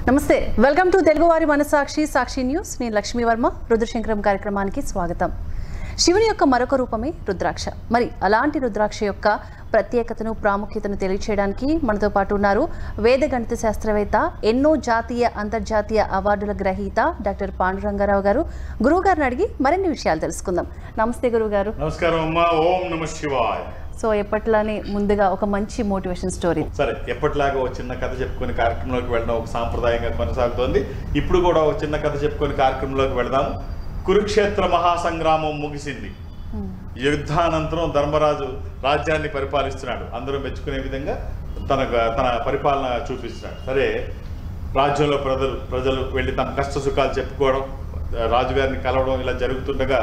నమస్తే, welcome to తెలుగువారి మనసాక్షి సాక్షి న్యూస్. నేను లక్ష్మీ వర్మ. రుద్రశంకరం కార్యక్రమానికి స్వాగతం. శివుని యొక్క మరొక రూపమే రుద్రాక్ష. మరి అలాంటి రుద్రాక్ష యొక్క ప్రత్యేకతను, ప్రాముఖ్యతను తెలియచేయడానికి మనతో పాటు ఉన్నారు వేద గణిత శాస్త్రవేత్త, ఎన్నో జాతీయ అంతర్జాతీయ అవార్డుల గ్రహీత డాక్టర్ పాండురంగారావు గారు. గురువు గారిని అడిగి మరిన్ని విషయాలు తెలుసుకుందాం. నమస్తే గురువు గారు. నమస్కారం అమ్మా. ఓం నమః శివాయ. సో ఎప్పట్లానే ముందుగా ఒక మంచి మోటివేషన్ స్టోరీ. సరే, ఎప్పటిలాగా ఒక చిన్న కథ చెప్పుకొని కార్యక్రమంలోకి వెళ్ళడం ఒక సాంప్రదాయంగా కొనసాగుతోంది. ఇప్పుడు కూడా ఒక చిన్న కథ చెప్పుకొని కార్యక్రమంలోకి వెళదాము. కురుక్షేత్ర మహాసంగ్రామం ముగిసింది. యుద్ధానంతరం ధర్మరాజు రాజ్యాన్ని పరిపాలిస్తున్నాడు. అందరూ మెచ్చుకునే విధంగా తన పరిపాలన చూపిస్తున్నాడు. సరే, రాజ్యంలో ప్రజలు వెళ్ళి తమ కష్ట సుఖాలు చెప్పుకోవడం, రాజుగారిని కలవడం ఇలా జరుగుతుండగా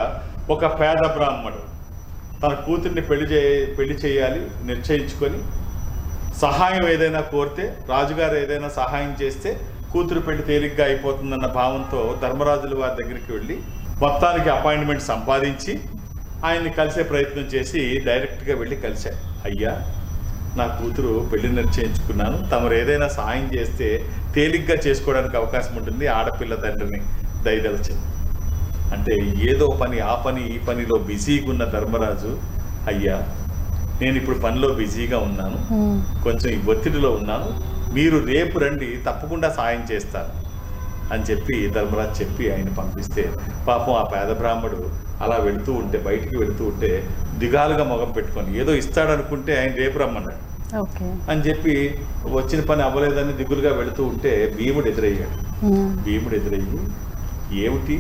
ఒక పేద బ్రాహ్మణుడు తన కూతుర్ని పెళ్లి చేయాలి నిశ్చయించుకొని సహాయం ఏదైనా కోరితే, రాజుగారు ఏదైనా సహాయం చేస్తే కూతురు పెళ్లి తేలిగ్గా అయిపోతుందన్న భావంతో ధర్మరాజుల వారి దగ్గరికి వెళ్ళి మొత్తానికి అపాయింట్మెంట్ సంపాదించి ఆయన్ని కలిసే ప్రయత్నం చేసి డైరెక్ట్గా వెళ్ళి కలిశారు. అయ్యా, నా కూతురు పెళ్లి నిశ్చయించుకున్నాను, తమరు ఏదైనా సహాయం చేస్తే తేలిగ్గా చేసుకోవడానికి అవకాశం ఉంటుంది, ఆడపిల్ల తండ్రిని దయదలచింది. అంటే ఏదో పని ఆ పని ఈ పనిలో బిజీగా ఉన్న ధర్మరాజు, అయ్యా నేను ఇప్పుడు పనిలో బిజీగా ఉన్నాను, కొంచెం ఈ ఒత్తిడిలో ఉన్నాను, మీరు రేపు రండి, తప్పకుండా సాయం చేస్తాను అని చెప్పి ధర్మరాజు చెప్పి ఆయన పంపిస్తే, పాపం ఆ పేద బ్రాహ్మడు అలా వెళుతూ ఉంటే, బయటికి వెళుతూ ఉంటే దిగాలుగా మొగం పెట్టుకొని ఏదో ఇస్తాడనుకుంటే ఆయన రేపు రమ్మన్నాడు అని చెప్పి వచ్చిన పని అవ్వలేదని దిగులుగా వెళుతూ ఉంటే భీముడు ఎదురయ్యాడు. భీముడు ఎదురయ్యి, ఏమిటి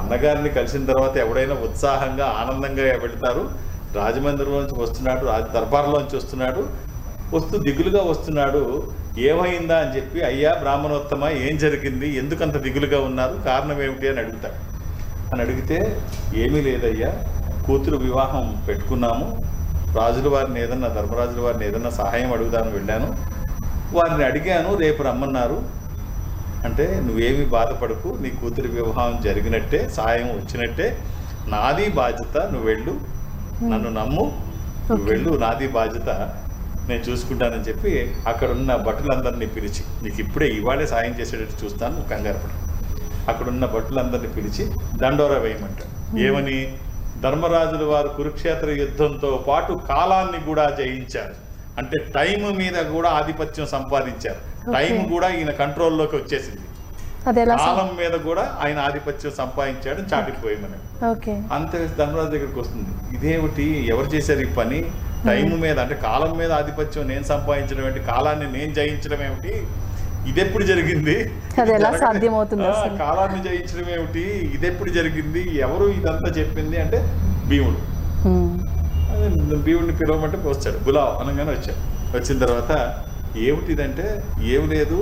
అన్నగారిని కలిసిన తర్వాత ఎవడైనా ఉత్సాహంగా ఆనందంగా వెళతారు, రాజమందిరంలోంచి వస్తున్నాడు, దర్బార్లోంచి వస్తున్నాడు, వస్తూ దిగులుగా వస్తున్నాడు, ఏమైందా అని చెప్పి, అయ్యా బ్రాహ్మణోత్తమ ఏం జరిగింది, ఎందుకంత దిగులుగా ఉన్నారు, కారణం ఏమిటి అని అడుగుతాడు. అని అడిగితే, ఏమీ లేదయ్యా, కూతురు వివాహం పెట్టుకున్నాము, రాజుల వారిని ఏదన్నా ధర్మరాజుల వారిని ఏదన్నా సహాయం అడుగుదామని వెళ్ళాను, వారిని అడిగాను, రేపు రమ్మన్నారు. అంటే నువ్వేమీ బాధపడకు, నీ కూతురి వివాహం జరిగినట్టే, సహాయం వచ్చినట్టే, నాది బాధ్యత, నువ్వు వెళ్ళు, నన్ను నమ్ము, నువ్వు వెళ్ళు, నాది బాధ్యత, నేను చూసుకుంటానని చెప్పి అక్కడున్న భటులందరినీ పిలిచి, నీకు ఇప్పుడే ఇవాళే సాయం చేసేటట్టు చూస్తాను, నువ్వు కంగారు పడు, అక్కడున్న భటులందరినీ పిలిచి దండోరా వేయమంటాడు. ఏమని? ధర్మరాజుల వారు కురుక్షేత్ర యుద్ధంతో పాటు కాలాన్ని కూడా జయించారు. అంటే టైం మీద కూడా ఆధిపత్యం సంపాదించారు. టైం కూడా ఈయన కంట్రోల్లోకి వచ్చేసింది. కాలం మీద కూడా ఆయన ఆధిపత్యం సంపాదించాడు, చాటిపోయేమని. అంతే ధర్మరాజు దగ్గరికి వస్తుంది, ఇదేమిటి, ఎవరు చేశారు ఈ పని, టైం మీద అంటే కాలం మీద ఆధిపత్యం నేను సంపాదించడం ఏమిటి, కాలాన్ని నేను జయించడం ఏమిటి, ఇదెప్పుడు జరిగింది, కాలాన్ని జయించడం ఏమిటి, ఇదెప్పుడు జరిగింది, ఎవరు ఇదంతా చెప్పింది అంటే భీముడు. భీముడిని పిలవమంటే వస్తాడు, గులావ్ అనగానే వచ్చాడు. వచ్చిన తర్వాత ఏమిటిదంటే, ఏమి లేదు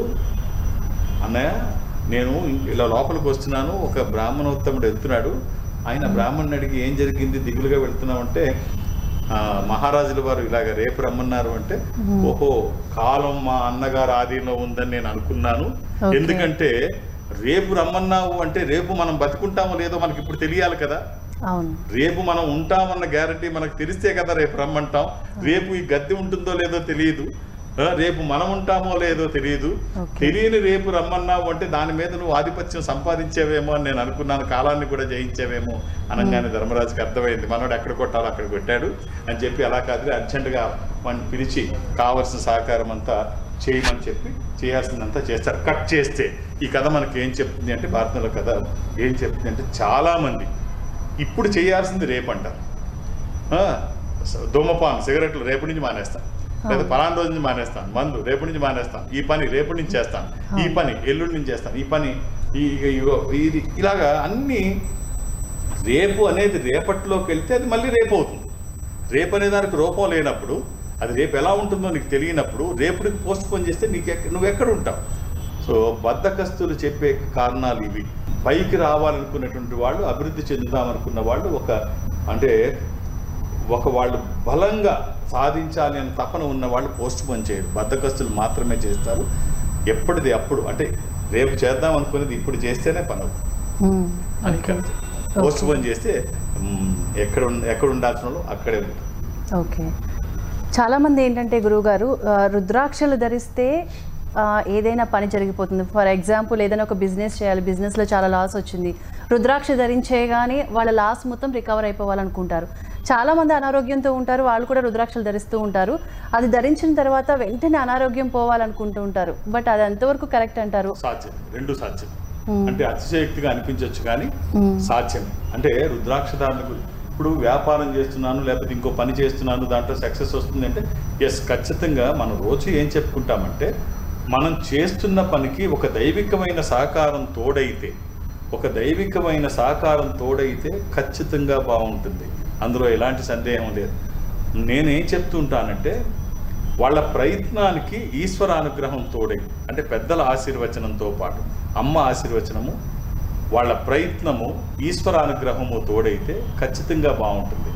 అన్నయ్య, నేను ఇలా లోపలికి వస్తున్నాను, ఒక బ్రాహ్మణోత్తముడు వెళ్తున్నాడు, ఆయన బ్రాహ్మణుని అడిగి ఏం జరిగింది దిగులుగా వెళ్తున్నామంటే, మహారాజుల వారు ఇలాగ రేపు రమ్మన్నారు అంటే, ఓహో కాలం మా అన్నగారు ఆధీనంలో ఉందని నేను అనుకున్నాను, ఎందుకంటే రేపు రమ్మన్నావు అంటే రేపు మనం బతుకుంటామో లేదో మనకి ఇప్పుడు తెలియాలి కదా, రేపు మనం ఉంటామన్న గ్యారంటీ మనకు తెలిస్తే కదా రేపు రమ్మంటాం, రేపు ఈ గద్దె ఉంటుందో లేదో తెలియదు, రేపు మనం ఉంటామో లేదో తెలియదు, తెలియని రేపు రమ్మన్నావు అంటే దాని మీద నువ్వు ఆధిపత్యం సంపాదించేవేమో అని నేను అనుకున్నాను, కాలాన్ని కూడా జయించేవేమో అనగానే ధర్మరాజుకి అర్థమైంది, మనోడు ఎక్కడ కొట్టాలో అక్కడ కొట్టాడు అని చెప్పి, అలా కాదు అర్జెంటుగా మనం పిలిచి కావలసిన సహకారం అంతా చేయమని చెప్పి చేయాల్సిందంతా చేస్తారు. కట్ చేస్తే ఈ కథ మనకి ఏం చెప్తుంది అంటే, భారతంలో కథ ఏం చెప్తుంది అంటే, చాలామంది ఇప్పుడు చేయాల్సింది రేపు అంటారు. ధూమపాన్ సిగరెట్లు రేపు నుంచి మానేస్తాను, లేదా పలానా రోజు నుంచి మానేస్తాను, మందు రేపు నుంచి మానేస్తాను, ఈ పని రేపటి నుంచి చేస్తాను, ఈ పని ఎల్లుండి నుంచి చేస్తాను, ఈ పని ఇది ఇలాగా అన్నీ రేపు అనేది రేపటిలోకి వెళ్తే అది మళ్ళీ రేపు అవుతుంది. రేపు అనే దానికి రూపం లేనప్పుడు, అది రేపు ఎలా ఉంటుందో నీకు తెలియనప్పుడు రేపుడికి పోస్ట్ పోన్ చేస్తే నువ్వు ఎక్కడ ఉంటావు? సో బద్ధకస్తులు చెప్పే కారణాలు ఇవి. పైకి రావాలనుకున్నటువంటి వాళ్ళు, అభివృద్ధి చెందుదామనుకున్న వాళ్ళు వాళ్ళు బలంగా సాధించాలి అని తపన ఉన్న వాళ్ళు పోస్ట్ పోన్ చేయరు, బద్ధకస్తులు మాత్రమే చేస్తారు. ఎప్పటిది అప్పుడు, అంటే రేపు చేద్దాం అనుకునేది ఇప్పుడు చేస్తేనే పని అవుతుంది. పోస్ట్ పోన్ చేస్తే ఎక్కడ ఉండాల్సిన వాళ్ళు అక్కడే ఉంటుంది. ఓకే, చాలామంది ఏంటంటే గురువుగారు రుద్రాక్షలు ధరిస్తే ఏదైనా పని జరిగిపోతుంది. ఫర్ ఎగ్జాంపుల్ ఏదైనా ఒక బిజినెస్ చేయాలి, బిజినెస్లో చాలా లాస్ వచ్చింది, రుద్రాక్ష ధరించేయగానే వాళ్ళ లాస్ మొత్తం రికవర్ అయిపోవాలనుకుంటారు. చాలామంది అనారోగ్యంతో ఉంటారు, వాళ్ళు కూడా రుద్రాక్షలు ధరిస్తూ ఉంటారు. అది ధరించిన తర్వాత వెంటనే అనారోగ్యం పోవాలనుకుంటూ ఉంటారు. బట్ అది ఎంతవరకు కరెక్ట్ అంటారు? సాధ్యం, రెండు సాధ్యం. అంటే అతిశయోక్తిగా అనిపించవచ్చు కానీ సాధ్యం. అంటే రుద్రాక్ష ధారణకు ఇప్పుడు వ్యాపారం చేస్తున్నాను లేకపోతే ఇంకో పని చేస్తున్నాను, దాంట్లో సక్సెస్ వస్తుంది అంటే ఎస్, ఖచ్చితంగా మనం రోజు ఏం చెప్పుకుంటామంటే మనం చేస్తున్న పనికి ఒక దైవికమైన సహకారం తోడైతే ఖచ్చితంగా బాగుంటుంది. అందులో ఎలాంటి సందేహం లేదు. నేనేం చెప్తుంటానంటే వాళ్ళ ప్రయత్నానికి ఈశ్వరానుగ్రహం తోడై, అంటే పెద్దల ఆశీర్వచనంతో పాటు అమ్మ ఆశీర్వచనము, వాళ్ళ ప్రయత్నము, ఈశ్వరానుగ్రహము తోడైతే ఖచ్చితంగా బాగుంటుంది.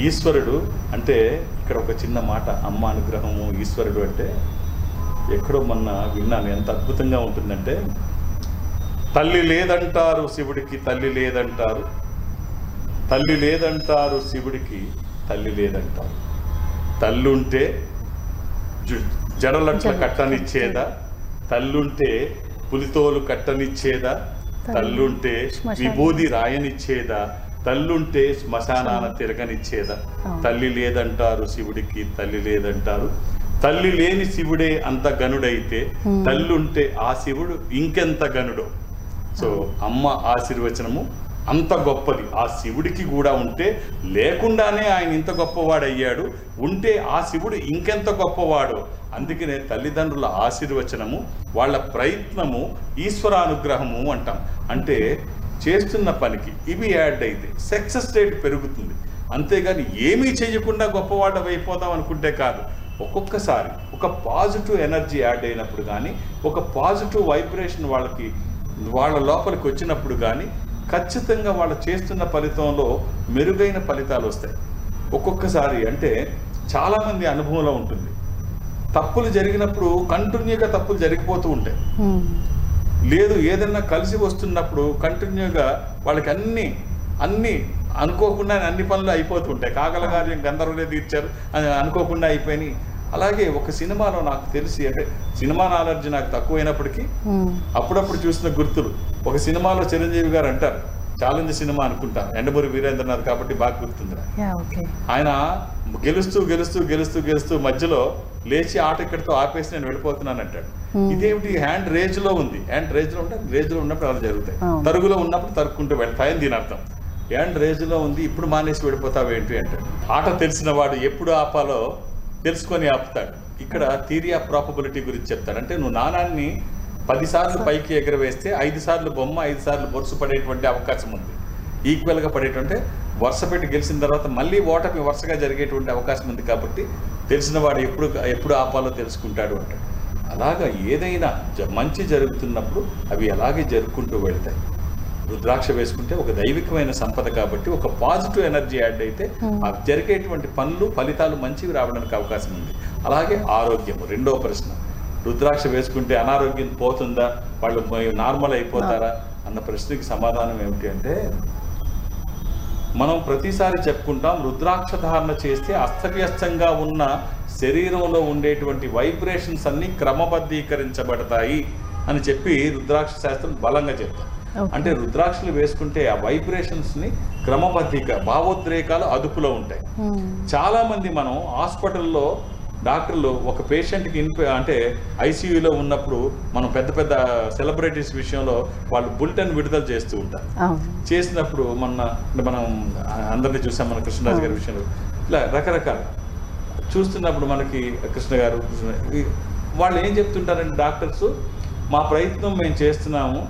ఈశ్వరుడు అంటే ఇక్కడ ఒక చిన్న మాట, అమ్మ అనుగ్రహము ఈశ్వరుడు అంటే ఎక్కడో మొన్న విన్నాను, ఎంత అద్భుతంగా ఉంటుందంటే తల్లి లేదంటారు శివుడికి, తల్లి లేదంటారు శివుడికి, తల్లి లేదంటారు. తల్లుంటే జడలట్ల కట్టనిచ్చేదా, తల్లుంటే పులితోలు కట్టనిచ్చేదా, తల్లుంటే విభూది రాయనిచ్చేదా, తల్లుంటే శ్మశానాన తిరగనిచ్చేదా. తల్లి లేదంటారు శివుడికి, తల్లి లేదంటారు. తల్లి లేని శివుడే అంత గనుడైతే తల్లుంటే ఆ శివుడు ఇంకెంత గనుడో. సో అమ్మ ఆశీర్వచనము అంత గొప్పది. ఆ శివుడికి కూడా ఉంటే, లేకుండానే ఆయన ఇంత గొప్పవాడయ్యాడు, ఉంటే ఆ శివుడు ఇంకెంత గొప్పవాడో. అందుకనే తల్లిదండ్రుల ఆశీర్వచనము, వాళ్ళ ప్రయత్నము, ఈశ్వరానుగ్రహము అంటాం. అంటే చేస్తున్న పనికి ఇవి యాడ్ అయితే సక్సెస్ రేట్ పెరుగుతుంది. అంతేగాని ఏమీ చేయకుండా గొప్పవాడు అయిపోతాం అనుకుంటే కాదు. ఒక్కొక్కసారి ఒక పాజిటివ్ ఎనర్జీ యాడ్ అయినప్పుడు కానీ, ఒక పాజిటివ్ వైబ్రేషన్ వాళ్ళ లోపలికి వచ్చినప్పుడు కానీ ఖచ్చితంగా వాళ్ళు చేస్తున్న ఫలితంలో మెరుగైన ఫలితాలు వస్తాయి. ఒక్కొక్కసారి అంటే చాలామంది అనుభవంలో ఉంటుంది, తప్పులు జరిగినప్పుడు కంటిన్యూగా తప్పులు జరిగిపోతూ ఉంటాయి. లేదు ఏదన్నా కలిసి వస్తున్నప్పుడు కంటిన్యూగా వాళ్ళకి అన్ని అనుకోకుండా అన్ని పనులు అయిపోతూ ఉంటాయి. కాకలగార్యం గంధర్వులే తీర్చారు అని అనుకోకుండా అయిపోయినాయి. అలాగే ఒక సినిమాలో నాకు తెలిసి, అంటే సినిమా నాలెడ్జ్ నాకు తక్కువైనప్పటికీ అప్పుడప్పుడు చూసిన గుర్తులు, ఒక సినిమాలో చిరంజీవి గారు అంటారు, ఛాలెంజ్ సినిమా అనుకుంటాను, ఎండమూరి వీరేంద్రనాథ్ కాబట్టి బాగా గుర్తుంది. ఆయన గెలుస్తూ మధ్యలో లేచి ఆట ఇక్కడితో ఆపేసి నేను వెళ్ళిపోతున్నాను అంటాడు. ఇదేమిటి, హ్యాండ్ రేజ్ లో ఉంది, హ్యాండ్ రేజ్ లో ఉంటే రేజ్ లో ఉన్నప్పుడు అలా జరుగుతాయి, తరుగులో ఉన్నప్పుడు తరుక్కుంటూ వెళ్తాయని దీని అర్థం. హ్యాండ్ రేజ్ లో ఉంది, ఇప్పుడు మానేసి వెళ్ళిపోతావు ఏంటి అంటాడు. ఆట తెలిసిన వాడు ఎప్పుడు ఆపాలో తెలుసుకొని ఆపుతాడు. ఇక్కడ థియరీ ఆఫ్ ప్రాబబిలిటీ గురించి చెప్తాడు. అంటే నువ్వు నాణాన్ని 10 సార్లు పైకి ఎగరవేస్తే 5 సార్లు బొమ్మ, 5 సార్లు బొరుసు పడేటువంటి అవకాశం ఉంది. ఈక్వల్గా పడేటువంటి వరుస పెట్టి గెలిచిన తర్వాత మళ్ళీ ఓటమి వరుసగా జరిగేటువంటి అవకాశం ఉంది. కాబట్టి తెలిసిన వాడు ఎప్పుడు ఆపాలో తెలుసుకుంటాడు అంటాడు. అలాగా ఏదైనా మంచి జరుగుతున్నప్పుడు అవి అలాగే జరుపుకుంటూ వెళ్తాయి. రుద్రాక్ష వేసుకుంటే ఒక దైవికమైన సంపద కాబట్టి ఒక పాజిటివ్ ఎనర్జీ యాడ్ అయితే ఆ జరిగేటువంటి పనులు, ఫలితాలు మంచివి రావడానికి అవకాశం ఉంది. అలాగే ఆరోగ్యం రెండో ప్రశ్న. రుద్రాక్ష వేసుకుంటే అనారోగ్యం పోతుందా, వాళ్ళు నార్మల్ అయిపోతారా అన్న ప్రశ్నకి సమాధానం ఏమిటి అంటే, మనం ప్రతిసారి చెప్పుకుంటాం రుద్రాక్ష ధారణ చేస్తే అస్తవ్యస్తంగా ఉన్న శరీరంలో ఉండేటువంటి వైబ్రేషన్స్ అన్ని క్రమబద్ధీకరించబడతాయి అని చెప్పి రుద్రాక్ష శాస్త్రం బలంగా చెప్తాం. అంటే రుద్రాక్షలు వేసుకుంటే ఆ వైబ్రేషన్స్ ని భావోద్రేకాలు అదుపులో ఉంటాయి. చాలా మంది మనం హాస్పిటల్లో డాక్టర్లు ఒక పేషెంట్కి అంటే ఐసీయూలో ఉన్నప్పుడు మనం పెద్ద సెలబ్రిటీస్ విషయంలో వాళ్ళు బులెటిన్ విడుదల చేస్తూ ఉంటారు. చేసినప్పుడు మనం అందరినీ చూసాం, మన కృష్ణరాజు గారి విషయంలో ఇలా రకరకాల చూస్తున్నప్పుడు మనకి కృష్ణ గారు వాళ్ళు ఏం చెప్తుంటారంటే, డాక్టర్స్ మా ప్రయత్నం మేము చేస్తున్నాము,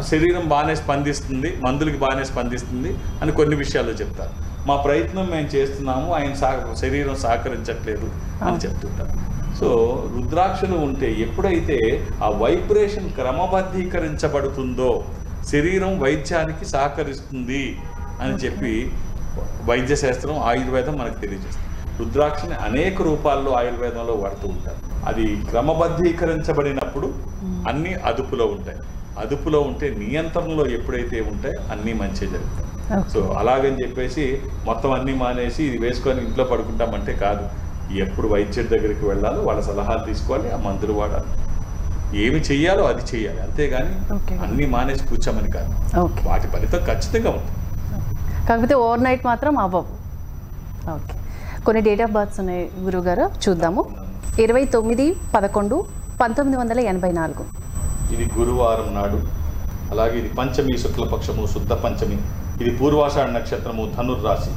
శరీరం బాగానే స్పందిస్తుంది, మందులకి బాగానే స్పందిస్తుంది అని కొన్ని విషయాల్లో చెప్తారు. మా ప్రయత్నం మేము చేస్తున్నాము, ఆయన శరీరం సహకరించట్లేదు అని చెప్తుంటారు. సో రుద్రాక్షలు ఉంటే ఎప్పుడైతే ఆ వైబ్రేషన్ క్రమబద్ధీకరించబడుతుందో శరీరం వైద్యానికి సహకరిస్తుంది అని చెప్పి వైద్య శాస్త్రం, ఆయుర్వేదం మనకు తెలియజేస్తుంది. రుద్రాక్షని అనేక రూపాల్లో ఆయుర్వేదంలో వాడుతూ ఉంటారు. అది క్రమబద్ధీకరించబడినప్పుడు అన్నీ అదుపులో ఉంటాయి. అదుపులో ఉంటే, నియంత్రణలో ఎప్పుడైతే ఉంటాయో అన్నీ మంచిగా జరుగుతాయి. సో అలాగని చెప్పేసి మొత్తం అన్నీ మానేసి ఇది వేసుకొని ఇంట్లో పడుకుంటామంటే కాదు. ఎప్పుడు వైద్యుడి దగ్గరికి వెళ్ళాలో వాళ్ళ సలహాలు తీసుకోవాలి, ఆ మందులు వాడాలి. ఏమి చెయ్యాలో అది చెయ్యాలి, అంతేగాని అన్నీ మానేసి కూర్చోమని కాదు. వాటి ఫలితం ఖచ్చితంగా ఉంటుంది. కాకపోతే ఓవర్ నైట్ మాత్రం అవ్వవు. ఓకే, కొన్ని డేట్ ఆఫ్ బర్త్స్ ఉన్నాయి గురువుగారు, చూద్దాము. 29/11/1984. ఇది గురువారం నాడు. అలాగే ఇది పంచమి శుక్లపక్షము, శుద్ధ పంచమి. ఇది పూర్వాషాఢ నక్షత్రము, ధనుర్రాశి.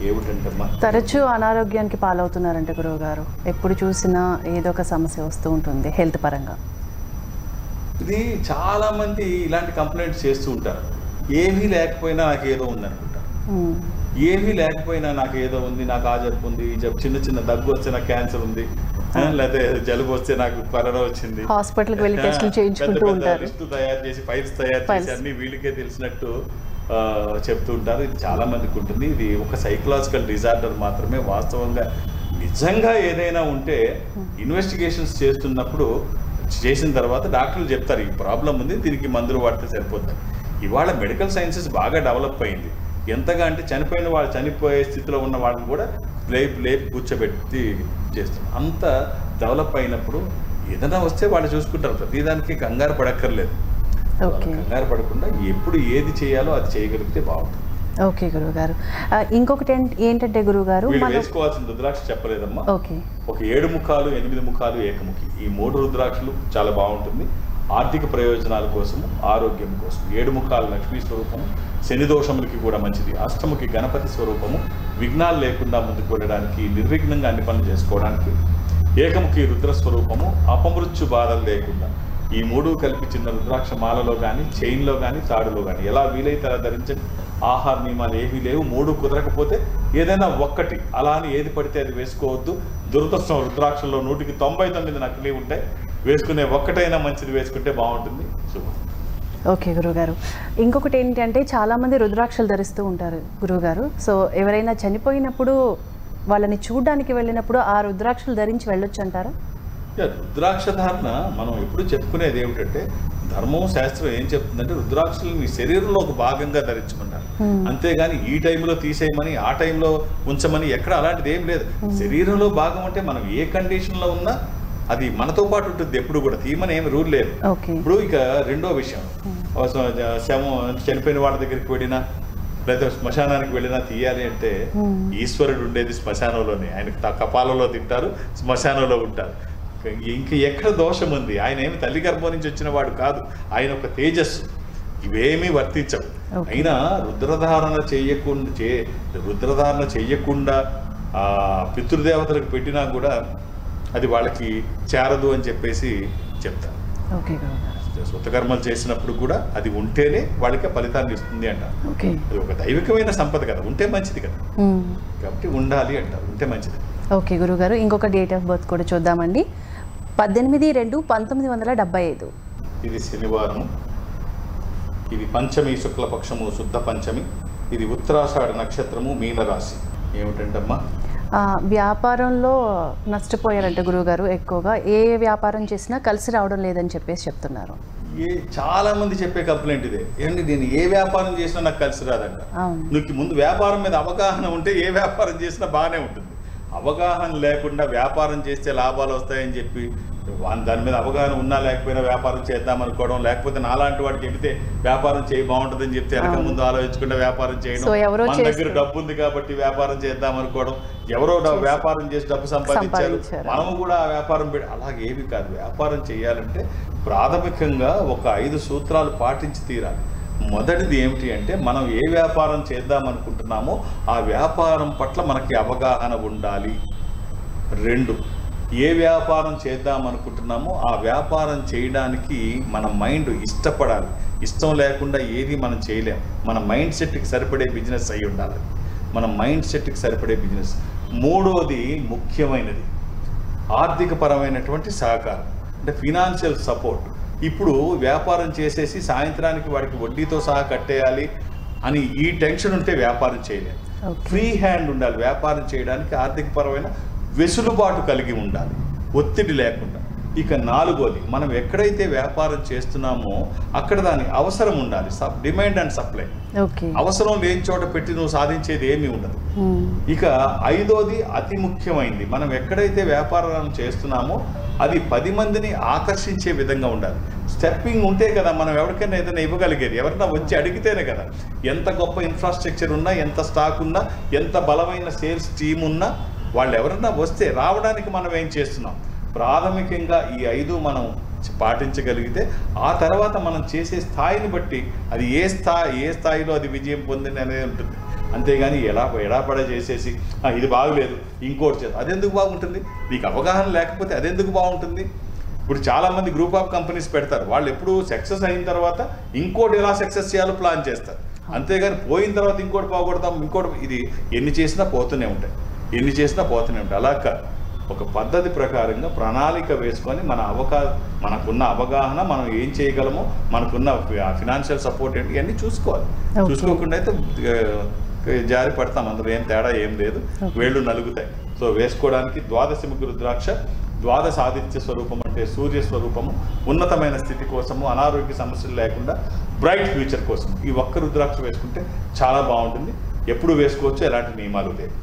ఏమిటంటమ్మా, తరచూ అనారోగ్యానికి పాలవుతున్నారంటే గురువు గారు, ఎప్పుడు చూసినా ఏదో ఒక సమస్య వస్తూ ఉంటుంది హెల్త్ పరంగా. ఇది చాలా మంది ఇలాంటి కంప్లైంట్స్ చేస్తూ ఉంటారు. ఏమీ లేకపోయినా నాకు ఏదో ఉంది అనుకుంటారు. ఏమీ లేకపోయినా నాకు ఏదో ఉంది, నాకు ఆ జబ్బు ఉంది, ఈ జబ్బు, చిన్న చిన్న దగ్గు వస్తే నాకు క్యాన్సర్ ఉంది, లేకపోతే జలుబు వస్తే నాకు కరోనా వచ్చింది, హాస్పిటల్కి వెళ్ళి టెస్టులు చేయించుకుంటూ ఉంటారు. లిస్టు తయారు చేసి, ఫైల్స్ తయారు చేసి అన్ని వీళ్ళకే తెలిసినట్టు చెప్తూ ఉంటారు. ఇది చాలా మందికి ఉంటుంది. ఇది ఒక సైకలాజికల్ డిజార్డర్ మాత్రమే. వాస్తవంగా నిజంగా ఏదైనా ఉంటే ఇన్వెస్టిగేషన్స్ చేసిన తర్వాత డాక్టర్లు చెప్తారు ఈ ప్రాబ్లం ఉంది, దీనికి మందులు వాడితే సరిపోతుంది. ఇవాళ మెడికల్ సైన్సెస్ బాగా డెవలప్ అయింది. ఎంతగా అంటే చనిపోయే స్థితిలో ఉన్న వాళ్ళని కూడా లేపి కూర్చోబెట్టి చేస్తారు. అంత డెవలప్ అయినప్పుడు ఏదైనా వస్తే వాళ్ళు చూసుకుంటారు. ప్రతిదానికి కంగారు పడక్కర్లేదు. కంగారు పడకుండా ఎప్పుడు ఏది చేయాలో అది చేయగలిగితే బాగుంటుంది. ఓకే గురువు గారు, ఇంకొకటి ఏంటంటే గురువు గారు, వేసుకోవాల్సిన రుద్రాక్ష చెప్పలేదమ్మా. ఓకే, ఒక 7 ముఖాలు, 8 ముఖాలు, ఏకముఖి, ఈ 3 రుద్రాక్షలు చాలా బాగుంటుంది. ఆర్థిక ప్రయోజనాల కోసము, ఆరోగ్యం కోసం. 7 ముఖాలు లక్ష్మీ స్వరూపము, శని దోషములకి కూడా మంచిది. అష్టముఖి గణపతి స్వరూపము, విఘ్నాలు లేకుండా ముందుకు వెళ్ళడానికి, నిర్విఘ్నంగా అన్ని పనులు చేసుకోవడానికి. ఏకముఖి రుద్ర స్వరూపము, అపమృత్యు బాధలు లేకుండా. ఈ 3 కలిపి చిన్న రుద్రాక్ష మాలలో కానీ, చైన్లో కానీ, తాడులో కానీ ఎలా వీలైతే అలా ధరించండి. ఆహార నియమాలు ఏమీ లేవు. 3 కుదరకపోతే ఏదైనా ఒక్కటి, అలా అని ఏది పడితే అది వేసుకోవద్దు. దురదృష్టం, రుద్రాక్షల్లో 100కి 99 నకిలీ ఉంటాయి. వేసుకునే ఒక్కటైనా మంచిది వేసుకుంటే బాగుంటుంది. శుభం. ఓకే గురువుగారు, ఇంకొకటి ఏంటంటే చాలామంది రుద్రాక్షలు ధరిస్తూ ఉంటారు గురువుగారు. సో ఎవరైనా చనిపోయినప్పుడు వాళ్ళని చూడడానికి వెళ్ళినప్పుడు ఆ రుద్రాక్షలు ధరించి వెళ్ళొచ్చు అంటారా? రుద్రాక్ష ధారణ మనం ఎప్పుడు చెప్పుకునేది ఏమిటంటే, ధర్మం శాస్త్రం ఏం చెప్తుందంటే రుద్రాక్షలు మీ శరీరంలో ఒక భాగంగా ధరించమన్నారు. అంతేగాని ఈ టైంలో తీసేయమని, ఆ టైంలో ఉంచమని ఎక్కడ అలాంటిది ఏం లేదు. శరీరంలో భాగం అంటే మనం ఏ కండిషన్లో ఉన్నా అది మనతో పాటు ఉంటుంది. ఎప్పుడు కూడా తీయమని ఏమి రూల్ లేదు. ఇప్పుడు ఇక రెండో విషయం, శవం చనిపోయిన వాళ్ళ దగ్గరికి వెళ్ళినా లేదా శ్మశానానికి వెళ్ళినా తీయాలి అంటే ఈశ్వరుడు ఉండేది శ్మశానంలోనే. ఆయన కపాలలో తింటారు, శ్మశానంలో ఉంటారు. ఇంక ఎక్కడ దోషం ఉంది? ఆయన ఏమి తల్లి గర్భం నుంచి వచ్చిన వాడు కాదు. ఆయన ఒక తేజస్సు. ఇవేమీ వర్తించవు. అయినా రుద్రధారణ చెయ్యకుండా పితృదేవతలకు పెట్టినా కూడా అది వాళ్ళకి చేరదు అని చెప్పేసి చెప్తారు. స్వతకర్మలు చేసినప్పుడు కూడా అది ఉంటేనే వాళ్ళకి ఫలితాన్ని ఇస్తుంది అంటారు. అది ఒక దైవికమైన సంపద కదా, ఉంటే మంచిది కదా, కాబట్టి ఉండాలి అంటారు, ఉంటే మంచిది. ఓకే గురుగారు, ఇంకొక డేట్ ఆఫ్ బర్త్ కూడా చూద్దామండి. 18/2/1975. ఇది శనివారం. ఇది పంచమి శుక్లపక్షము, శుద్ధ పంచమి. ఇది ఉత్తరాషాఢ నక్షత్రము, మీనరాశి. ఏమిటంటమ్మా, వ్యాపారంలో నష్టపోయారంటే గురువుగారు, ఎక్కువగా ఏ వ్యాపారం చేసినా కలిసి రావడం లేదని చెప్పేసి చెప్తున్నారు. చాలా మంది చెప్పే కంప్లైంట్ ఇదే. ఏంటి, నేను ఏ వ్యాపారం చేసినా నాకు కలిసి రాదంట. నీకు ముందు వ్యాపారం మీద అవగాహన ఉంటే ఏ వ్యాపారం చేసినా బాగానే ఉంటుంది. అవగాహన లేకుండా వ్యాపారం చేస్తే లాభాలు వస్తాయని చెప్పి దాని మీద అవగాహన ఉన్నా లేకపోయినా వ్యాపారం చేద్దాం అనుకోవడం, లేకపోతే నాలాంటి వాడికి చెబితే వ్యాపారం చేయి బాగుంటుందని చెప్తే వెనక ముందు ఆలోచించకుండా వ్యాపారం చేయడం, మన దగ్గర డబ్బు ఉంది కాబట్టి వ్యాపారం చేద్దాం అనుకోవడం, ఎవరో వ్యాపారం చేసి డబ్బు సంపాదించారు మనము కూడా ఆ వ్యాపారం అలాగేమి కాదు. వ్యాపారం చేయాలంటే ప్రాథమికంగా ఒక 5 సూత్రాలు పాటించి తీరాలి. మొదటిది ఏమిటి అంటే, మనం ఏ వ్యాపారం చేద్దాం అనుకుంటున్నామో ఆ వ్యాపారం పట్ల మనకి అవగాహన ఉండాలి. 2, ఏ వ్యాపారం చేద్దాం అనుకుంటున్నామో ఆ వ్యాపారం చేయడానికి మన మైండ్ ఇష్టపడాలి. ఇష్టం లేకుండా ఏది మనం చేయలేం. మన మైండ్ సెట్కి సరిపడే బిజినెస్ అయి ఉండాలి. మన మైండ్ సెట్కి సరిపడే బిజినెస్. 3వది ముఖ్యమైనది, ఆర్థిక పరమైనటువంటి సహకారం, అంటే ఫినాన్షియల్ సపోర్ట్. ఇప్పుడు వ్యాపారం చేసేసి సాయంత్రానికి వాడికి వడ్డీతో సహా కట్టేయాలి అని ఈ టెన్షన్ ఉంటే వ్యాపారం చేయలేం. ఫ్రీ హ్యాండ్ ఉండాలి. వ్యాపారం చేయడానికి ఆర్థిక పరమైన వెసులుబాటు కలిగి ఉండాలి, ఒత్తిడి లేకుండా. ఇక నాలుగోది, మనం ఎక్కడైతే వ్యాపారం చేస్తున్నామో అక్కడ దాని అవసరం ఉండాలి. Demand and supply. అవసరం లేని చోట పెట్టి నువ్వు సాధించేది ఏమీ ఉండదు. ఇక ఐదోది అతి ముఖ్యమైనది, మనం ఎక్కడైతే వ్యాపారం చేస్తున్నామో అది 10 మందిని ఆకర్షించే విధంగా ఉండాలి. స్టెప్పింగ్ ఉంటే కదా మనం ఎవరికైనా ఏదైనా ఇవ్వగలిగేది. ఎవరైనా వచ్చి అడిగితేనే కదా. ఎంత గొప్ప ఇన్ఫ్రాస్ట్రక్చర్ ఉన్నా, ఎంత స్టాక్ ఉన్నా, ఎంత బలమైన సేల్స్ టీమ్ ఉన్నా, వాళ్ళు ఎవరన్నా వస్తే రావడానికి మనం ఏం చేస్తున్నాం. ప్రాథమికంగా ఈ 5 మనం పాటించగలిగితే ఆ తర్వాత మనం చేసే స్థాయిని బట్టి అది ఏ స్థాయిలో అది విజయం పొందింది అనేది ఉంటుంది. అంతేగాని ఎడాపడా చేసేసి ఇది బాగులేదు ఇంకోటి చేసి అదెందుకు బాగుంటుంది. నీకు అవగాహన లేకపోతే అదెందుకు బాగుంటుంది. ఇప్పుడు చాలామంది గ్రూప్ ఆఫ్ కంపెనీస్ పెడతారు. వాళ్ళు ఎప్పుడు సక్సెస్ అయిన తర్వాత ఇంకోటి ఎలా సక్సెస్ చేయాలో ప్లాన్ చేస్తారు. అంతేగాని పోయిన తర్వాత ఇంకోటి బాగుపడతాం, ఇంకోటి ఇది ఎన్ని చేసినా పోతూనే ఉంటాయి. అలా కాదు. ఒక పద్ధతి ప్రకారంగా ప్రణాళిక వేసుకొని మనకున్న అవగాహన, మనం ఏం చేయగలమో, మనకున్న ఫినాన్షియల్ సపోర్ట్ ఏంటి ఇవన్నీ చూసుకోవాలి. చూసుకోకుండా అయితే జారి పడతాం. అందులో ఏం తేడా ఏం లేదు. వేళ్ళు నలుగుతాయి. సో వేసుకోవడానికి ద్వాదశముఖి రుద్రాక్ష ద్వాదశ ఆదిత్య స్వరూపం అంటే సూర్య స్వరూపము, ఉన్నతమైన స్థితి కోసము, అనారోగ్య సమస్యలు లేకుండా బ్రైట్ ఫ్యూచర్ కోసం ఈ ఒక్క రుద్రాక్ష వేసుకుంటే చాలా బాగుంటుంది. ఎప్పుడు వేసుకోవచ్చు, ఎలాంటి నియమాలు లేవు.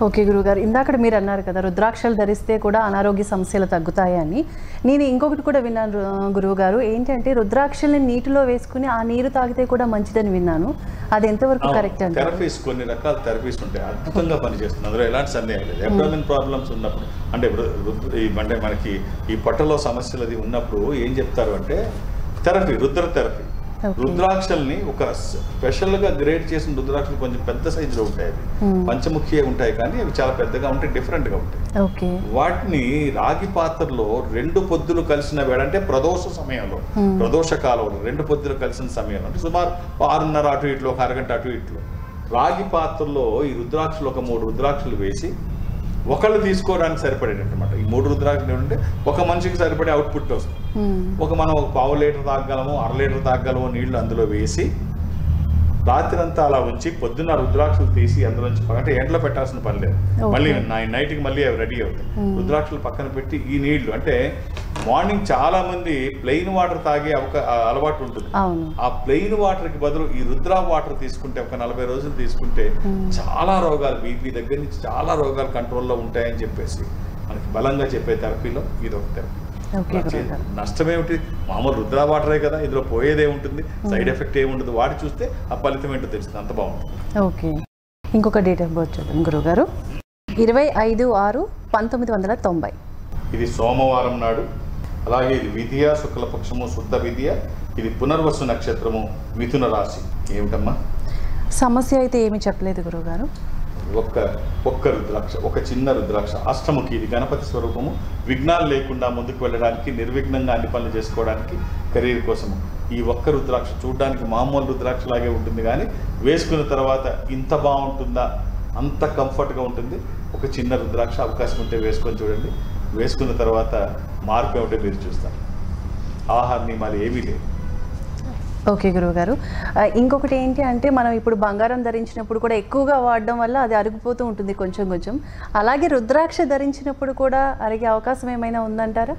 ఓకే గురువుగారు, ఇందాక మీరు అన్నారు కదా రుద్రాక్షలు ధరిస్తే కూడా అనారోగ్య సమస్యలు తగ్గుతాయని. నేను ఇంకొకటి కూడా విన్నాను గురువుగారు, ఏంటంటే రుద్రాక్షల్ని నీటిలో వేసుకుని ఆ నీరు తాగితే కూడా మంచిదని విన్నాను. అది ఎంతవరకు కరెక్ట్ అంటే? థెరపీస్, కొన్ని రకాల థెరపీస్ ఉంటాయి, అద్భుతంగా పనిచేస్తుంది. అందులో ఎలాంటి సందేహం లేదు. అబ్డామిన్ ప్రాబ్లమ్స్ ఉన్నప్పుడు అంటే మనకి ఈ పొట్టలో సమస్యలు అది ఉన్నప్పుడు ఏం చెప్తారు అంటే థెరపీ, రుద్ర థెరపీ. రుద్రాక్షల్ని ఒక స్పెషల్ గా గ్రేడ్ చేసిన రుద్రాక్షలు కొంచెం పెద్ద సైజులో ఉంటాయి. అవి పంచముఖి ఉంటాయి, కానీ అవి చాలా పెద్దగా ఉంటాయి, డిఫరెంట్ గా ఉంటాయి. వాటిని రాగి పాత్రలో 2 పొద్దులు కలిసిన వేళ అంటే ప్రదోష సమయంలో, ప్రదోష కాలంలో 2 పొద్దులు కలిసిన సమయంలో అంటే సుమారు 6:30 అటు ఇట్లు, 1 అరగంట అటు ఇట్లు రాగి పాత్రలో ఈ రుద్రాక్షలు ఒక 3 రుద్రాక్షలు వేసి ఒకళ్ళు తీసుకోవడానికి సరిపడేటమాట. ఈ 3 రుద్రాక్షలు ఏంటంటే ఒక మనిషికి సరిపడే అవుట్పుట్ వస్తుంది. మనం ఒక 1/2 లీటర్ తాగలము, 1/2 లీటర్ తాగలము నీళ్లు అందులో వేసి రాత్రి అంతా అలా ఉంచి పొద్దున్న రుద్రాక్షలు తీసి అందులోంచి అంటే ఎండలో పెట్టాల్సిన పని లేదు. మళ్ళీ నైట్కి మళ్ళీ అవి రెడీ అవుతాయి. రుద్రాక్షలు పక్కన పెట్టి ఈ నీళ్లు అంటే మార్నింగ్ చాలా మంది ప్లెయిన్ వాటర్ తాగే అలవాటు ఉంటుంది. ఆ ప్లెయిన్ వాటర్ కి బదులు ఈ రుద్రా వాటర్ తీసుకుంటే ఒక 40 రోజులు తీసుకుంటే చాలా రోగాలు, బీపీ దగ్గర నుంచి చాలా రోగాలు కంట్రోల్లో ఉంటాయని చెప్పేసి మనకి బలంగా చెప్పే థెరపీలో ఇది ఒక థెరపీ. నష్టమేమిటి, మామూలు రుద్రా వాటరే కదా, ఇందులో పోయేదే ఉంటుంది, సైడ్ ఎఫెక్ట్ ఏముండదు. వాడి చూస్తే ఆ ఫలితం ఏంటో తెలుస్తుంది, అంత బాగుంటుంది. ఓకే, ఇంకొక డేట్ ఆఫ్ బర్త్ చూద్దాం గురువుగారు. 25/6/1990. ఇది సోమవారం నాడు. అలాగే ఇది విధియ, శుక్లపక్షము, శుద్ధ విధియ. ఇది పునర్వసు నక్షత్రము, మిథున రాశి. ఏమిటమ్మా సమస్య? అయితే ఏమి చెప్పలేదు గురువుగారు. ఒక్క రుద్రాక్ష, ఒక చిన్న రుద్రాక్ష, అష్టముఖి. ఇది గణపతి స్వరూపము. విఘ్నాలు లేకుండా ముందుకు వెళ్ళడానికి, నిర్విఘ్నంగా అన్ని పనులు చేసుకోవడానికి, కెరీర్ కోసము. ఈ ఒక్క రుద్రాక్ష చూడడానికి మామూలు రుద్రాక్ష లాగే ఉంటుంది, కానీ వేసుకున్న తర్వాత ఇంత బాగుంటుందా, అంత కంఫర్ట్గా ఉంటుంది. ఒక చిన్న రుద్రాక్ష అవకాశం ఉంటే వేసుకొని చూడండి. వేసుకున్న తర్వాత మార్పు ఏమిటో మీరు చూస్తారు. ఆహార నియమాలు ఏమీ లేవు. ఓకే గురువుగారు, ఇంకొకటి ఏంటి అంటే మనం ఇప్పుడు బంగారం ధరించినప్పుడు కూడా ఎక్కువగా వాడడం వల్ల అది అరిగిపోతూ ఉంటుంది కొంచెం కొంచెం. అలాగే రుద్రాక్ష ధరించినప్పుడు కూడా అరిగే అవకాశం ఏమైనా ఉందంటారా?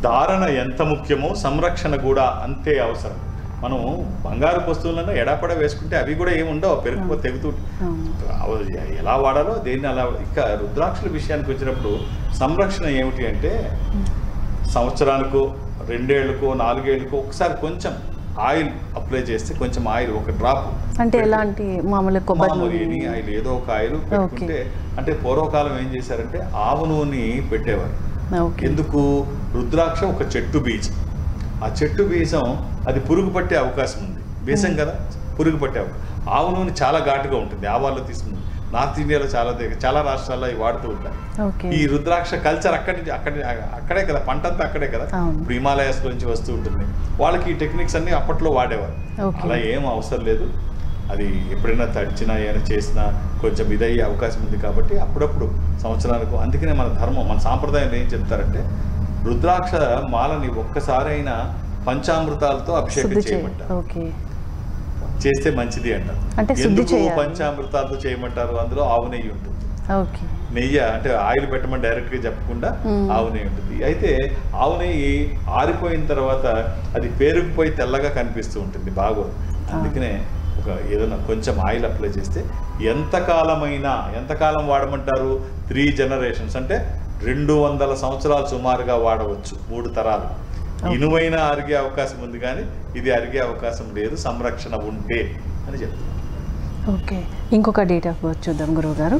ధారణ ఎంత ముఖ్యమో సంరక్షణ కూడా అంతే అవసరం. మనం బంగారు వస్తువులను ఎడాపడ వేసుకుంటే అవి కూడా ఏముండవు, పెరుగుపోతే తెగుతూ ఎలా వాడాలో దేన్ని అలా. ఇక రుద్రాక్షల విషయానికి వచ్చినప్పుడు సంరక్షణ ఏమిటి అంటే సంవత్సరానికో 2 ఏళ్ళకో 4 ఏళ్ళకో ఒకసారి కొంచెం ఆయిల్ అప్లై చేస్తే, కొంచెం ఆయిల్ ఒక డ్రాప్ అంటే ఎలాంటి మామూలు కొబ్బరి ఆయిల్ ఏదో ఒక ఆయిల్ పెట్టుకుంటే, అంటే పూర్వకాలం ఏం చేశారంటే ఆవు నూనె పెట్టేవారు. ఎందుకు? రుద్రాక్ష ఒక చెట్టు బీజం. ఆ చెట్టు బీజం అది పురుగు పట్టే అవకాశం ఉంది. బీజం కదా, పురుగు పట్టే అవకాశం. ఆవు నూనె చాలా ఘాటుగా ఉంటుంది. ఆవాల్లో తీసుకుంది. నార్త్ ఇండియాలో చాలా రాష్ట్రాల్లో అవి వాడుతూ ఉంటారు. ఈ రుద్రాక్ష కల్చర్ అక్కడే కదా, పంటంతా అక్కడే కదా. ఇప్పుడు హిమాలయాస్ నుంచి వస్తూ ఉంటుంది. వాళ్ళకి ఈ టెక్నిక్స్ అన్ని అప్పట్లో వాడేవారు. అలా ఏం అవసరం లేదు. అది ఎప్పుడైనా తడిచినా ఏమైనా చేసినా కొంచెం ఇదయ్యే అవకాశం ఉంది. కాబట్టి అప్పుడప్పుడు సంవత్సరాలకు, అందుకనే మన ధర్మం, మన సాంప్రదాయం ఏం చెప్తారంటే రుద్రాక్ష మాలని ఒక్కసారైనా పంచామృతాలతో అభిషేకం చేయమంటారు. చేస్తే మంచిది అంటారు. ఎందుకు పంచామృతాలతో చేయమంటారు? అందులో ఆవు నెయ్యి ఉంటుంది. నెయ్యి అంటే ఆయిల్ పెట్టమని డైరెక్ట్గా చెప్పకుండా ఆవు నెయ్యి ఉంటుంది. అయితే ఆవు నెయ్యి ఆరిపోయిన తర్వాత అది పేరుకుపోయి తెల్లగా కనిపిస్తూ ఉంటుంది, బాగోదు. అందుకనే ఏదైనా కొంచెం ఆయిల్ అప్లై చేస్తే ఎంతకాలం వాడమంటారు? 3 generations అంటే 200 సంవత్సరాలు సుమారుగా వాడవచ్చు, 3 తరాలు. ఇనువైన అరిగే అవకాశం ఉంది, కానీ ఇది అరిగే అవకాశం లేదు సంరక్షణ ఉంటే అని చెప్తున్నారు. ఓకే, ఇంకొక డేట్ ఆఫ్ బర్త్ చూద్దాం గురువుగారు.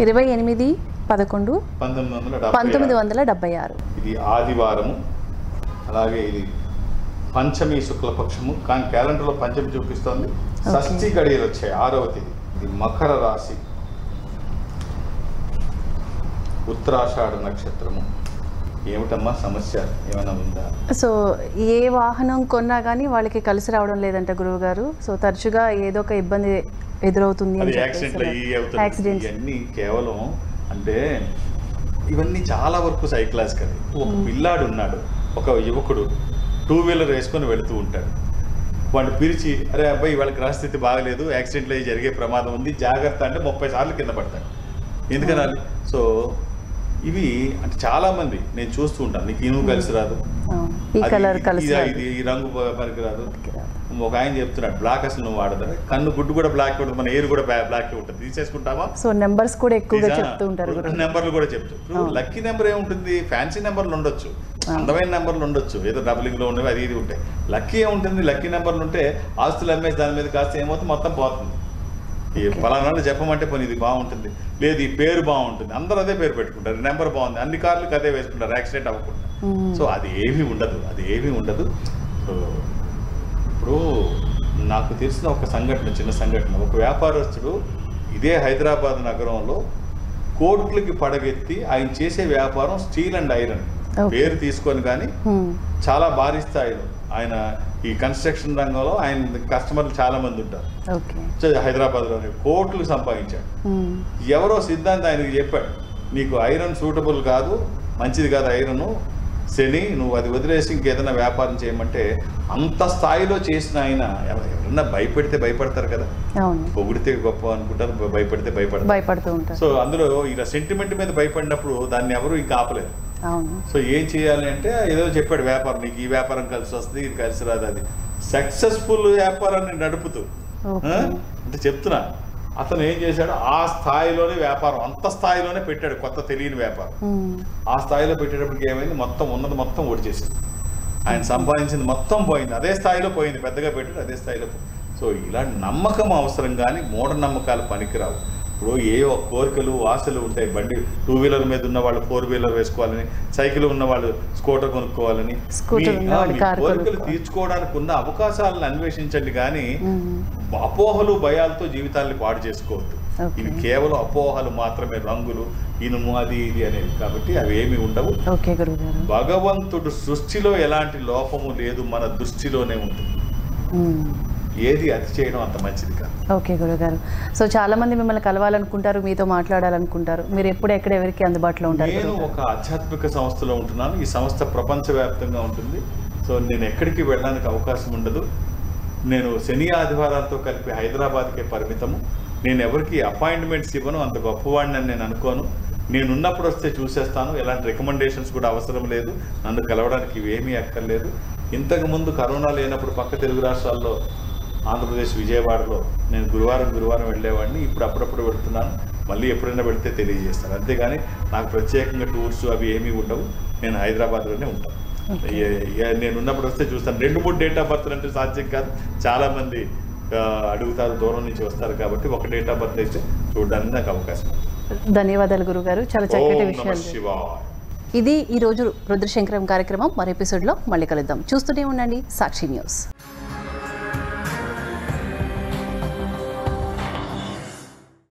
28/11/1976. ఇది ఆదివారము, అలాగే ఇది పంచమి శుక్లపక్షము, కానీ క్యాలెండర్లో పంచమి చూపిస్తోంది. షష్ఠి గడియలు వచ్చాయి, 6వ తేదీ. ఇది మకర రాశి, ఉత్తరాషాఢ నక్షత్రము. ఏమిటమ్మా సమస్య ఏమైనా ఉందా? సో ఏ వాహనం కొన్నా కానీ వాళ్ళకి కలిసి రావడం లేదంట గురువు గారు. సో తరచుగా ఏదో ఒక ఇబ్బంది ఎదురవుతుంది. యాక్సిడెంట్స్ ఇవన్నీ కేవలం అంటే ఇవన్నీ చాలా వరకు సైకలాజికల్. ఒక పిల్లాడు ఉన్నాడు, ఒక యువకుడు 2-wheeler వేసుకొని వెళుతూ ఉంటాడు. వాడిని పిలిచి, అరే అబ్బాయి వాళ్ళ గ్రహస్థితి బాగలేదు, యాక్సిడెంట్లు అయ్యి జరిగే ప్రమాదం ఉంది, జాగ్రత్త అంటే 30 సార్లు కింద పడతాడు. ఎందుకనాలి? సో ఇవి అంటే చాలా మంది నేను చూస్తూ ఉంటాను. నీకు ఇనుము కలిసి రాదు, ఈ రంగు పనికి రాదు. ఒక ఆయన చెప్తున్నాడు, బ్లాక్ అసలు నువ్వు వాడదా, కన్ను గుడ్డు కూడా బ్లాక్ ఉంటుంది, మన ఎయిర్ కూడా బ్లాక్ ఉంటుంది, తీసేసుకుంటావా? సో నెంబర్స్ కూడా ఎక్కువగా చెప్తూ ఉంటారు, నెంబర్లు కూడా చెప్తారు. లక్కీ నెంబర్ ఏముంటుంది? ఫ్యాన్సీ నెంబర్లు ఉండొచ్చు, అందమైన నెంబర్లు ఉండొచ్చు, ఏదో డబులింగ్ లో ఉండేవి అది ఇది ఉంటాయి. లక్కీ ఏముంటుంది? లక్కీ నెంబర్లు ఉంటే ఆస్తులు అమ్మేసి దాని మీద కాస్త ఏమవుతుంది, మొత్తం పోతుంది. ఈ ఫలానాలు చెప్పమంటే పని ఇది బాగుంటుంది, లేదు ఈ పేరు బాగుంటుంది, అందరూ అదే పేరు పెట్టుకుంటారు, నెంబర్ బాగుంది, అన్ని కార్లకు అదే వేసుకుంటారు, యాక్సిడెంట్ అవ్వకుండా. సో అది ఏమీ ఉండదు. సో ఇప్పుడు నాకు తెలిసిన ఒక చిన్న సంఘటన, ఒక వ్యాపారస్తుడు ఇదే హైదరాబాద్ నగరంలో కోట్లకి పడగెత్తి ఆయన చేసే వ్యాపారం స్టీల్ అండ్ ఐరన్ పేరు తీసుకొని, కానీ చాలా భారీ స్థాయిలో ఆయన ఈ కన్స్ట్రక్షన్ రంగంలో ఆయన కస్టమర్లు చాలా మంది ఉంటారు. హైదరాబాద్లోనే కోట్లు సంపాదించాడు. ఎవరో సిద్ధాంతం ఆయనకి చెప్పాడు, నీకు ఐరన్ సూటబుల్ కాదు, మంచిది కాదు ఐరన్, శని, నువ్వు అది వదిలేసి ఇంకేదైనా వ్యాపారం చేయమంటే అంత స్థాయిలో చేసిన ఆయన ఎవరన్నా భయపడతారు కదా, పొగిడితే గొప్ప అనుకుంటారు, భయపడితే భయపడుతూ ఉంటారు. సో అందులో ఇలా సెంటిమెంట్ మీద భయపడినప్పుడు దాన్ని ఎవరు ఇంకా ఆపలేరు. సో ఏం చేయాలి అంటే ఏదో చెప్పాడు, వ్యాపారం నీకు ఈ వ్యాపారం కలిసి వస్తుంది, ఇది కలిసి రాదు. అది సక్సెస్ఫుల్ వ్యాపారాన్ని నడుపుతూ అంటే చెప్తున్నా, అతను ఏం చేశాడు, ఆ స్థాయిలోనే వ్యాపారం అంత స్థాయిలోనే పెట్టాడు, కొత్త తెలియని వ్యాపారం. ఆ స్థాయిలో పెట్టేటప్పటికి ఏమైంది, ఉన్నది మొత్తం ఓడిచేసింది, ఆయన సంపాదించింది మొత్తం పోయింది, అదే స్థాయిలో పోయింది, పెద్దగా పెట్టాడు అదే స్థాయిలో. సో ఇలాంటి నమ్మకం అవసరం, కానీ మూఢనమ్మకాలు పనికిరావు. ఇప్పుడు ఏ కోరికలు ఆశలు ఉంటాయి, బండి 2-wheeler మీద ఉన్న వాళ్ళు 4-wheeler వేసుకోవాలని, సైకిల్ ఉన్న వాళ్ళు స్కూటర్ కొనుక్కోవాలని, కోరికలు తీర్చుకోవడానికి ఉన్న అవకాశాలను అన్వేషించండి, కానీ అపోహలు భయాలతో జీవితాన్ని పాడు చేసుకోవద్దు. ఇవి కేవలం అపోహలు మాత్రమే, రంగులు ఇనుము అది ఇది అనేవి, కాబట్టి అవి ఏమి ఉండవు. భగవంతుడు సృష్టిలో ఎలాంటి లోపము లేదు, మన దృష్టిలోనే ఉంటుంది. ఏది అతి చేయడం అంత మంచిది కాదు. ఓకే గురుగారు. సో చాలా మంది మిమ్మల్ని కలవాలనుకుంటారు, మీతో మాట్లాడాలనుకుంటారు, మీరు ఎప్పుడు ఎక్కడ ఎవరికి అందుబాటులో ఉంటారు? నేను ఒక ఆధ్యాత్మిక సంస్థలో ఉంటున్నాను, ఈ సంస్థ ప్రపంచవ్యాప్తంగా ఉంటుంది. సో నేను ఎక్కడికి వెళ్ళడానికి అవకాశం ఉండదు. నేను శని ఆదివారాలతో కలిపి హైదరాబాద్కే పరిమితము. నేను ఎవరికి అపాయింట్మెంట్స్ ఇవ్వను, అంత గొప్పవాడిని అని నేను అనుకోను. నేనున్నప్పుడు వస్తే చూసేస్తాను, ఎలాంటి రికమెండేషన్స్ కూడా అవసరం లేదు, నన్ను కలవడానికి ఇవేమీ అక్కర్లేదు. ఇంతకుముందు కరోనా లేనప్పుడు పక్క తెలుగు రాష్ట్రాల్లో ఆంధ్రప్రదేశ్ విజయవాడలో నేను గురువారం వెళ్ళేవాడిని, ఇప్పుడు అప్పుడప్పుడు వెళ్తున్నాను, మళ్ళీ ఎప్పుడైనా వెళితే తెలియజేస్తాను. అంతేగాని నాకు ప్రత్యేకంగా టూర్స్ అవి ఏమీ ఉండవు, నేను హైదరాబాద్లోనే ఉంటాను. నేను ఉన్నప్పుడు వస్తే చూస్తాను. 2-3 డేట్ ఆఫ్ బర్త్ అంటే సాధ్యం కాదు, చాలామంది అడుగుతారు, దూరం నుంచి వస్తారు, కాబట్టి ఒక డేట్ ఆఫ్ బర్త్ అయితే చూడడానికి నాకు అవకాశం. ధన్యవాదాలు గురుగారు, చాలా చక్కటి విషయాలు. ఇది ఈరోజు రుద్రశంకరం కార్యక్రమం. మరో ఎపిసోడ్లో మళ్ళీ కలుద్దాం. చూస్తూనే ఉండండి సాక్షి న్యూస్.